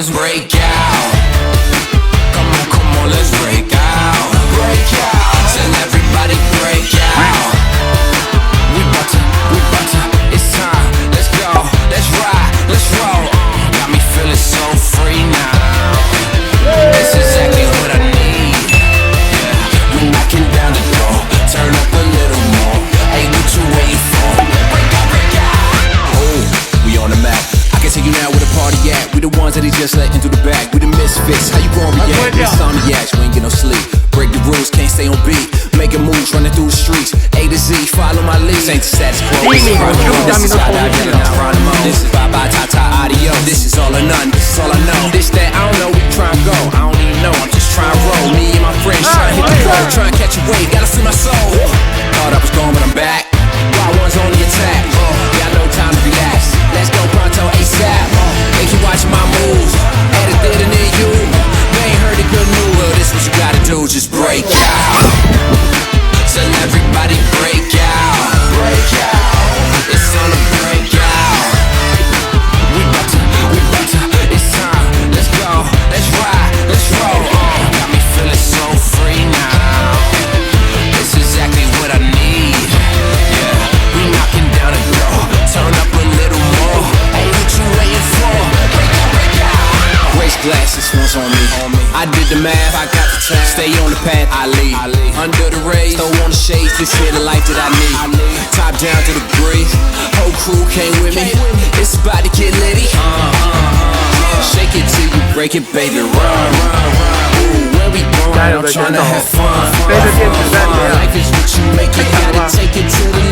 let's break out. Come on, let's break out. Break out. Tell everybody break out. We bout to, it's time. Let's go, let's ride, let's roll. Got me feeling so free now. That's exactly what I need. Yeah, we knocking down the door. Turn up a little more. Hey, what you waiting for? Break out, break out. Oh, we on the map. I can take you now where the party at. We the ones that he just let into the bag. We the misfits. How you gon' react? Insomniacs, we ain't get no sleep. Break the rules, can't stay on beat. Making moves, running through the streets. A to Z, follow my lead. This ain't the status quo. This is This is bye-bye, ta-ta, adios. This is all or none, this is all I know. This, that, I don't know, we try and go. I don't even know, I'm just trying to roll. Me and my friends trying to hit the road. Trying to catch a wave, gotta free my soul. Thought I was gone, but I'm back. Wild ones on the attack. Got no time to relax. Let's go pronto ASAP. They keep watching my moves. Had it there and then you. They ain't heard the good news. Well, this what you gotta do, just break out. Tell everybody break out. Break out. It's on the break out. We bout to, it's time. Let's go, let's ride, let's roll. Got me feeling so free now. It's exactly what I need. Yeah, we knocking down the door. Turn up a little more. Hey, what you waiting for? Break out, break out. Race glasses, one's on me. I did the math, I got the time. Stay on the path, I lead. Under the rays, throw on the shades. This here the life that I need. Top down to the breeze. Whole crew came with me. It's about to get litty. Shake it till you break it, baby. Run, run, run. Ooh, where we going? I'm trying to have fun. Life is what you make it. Gotta take it to the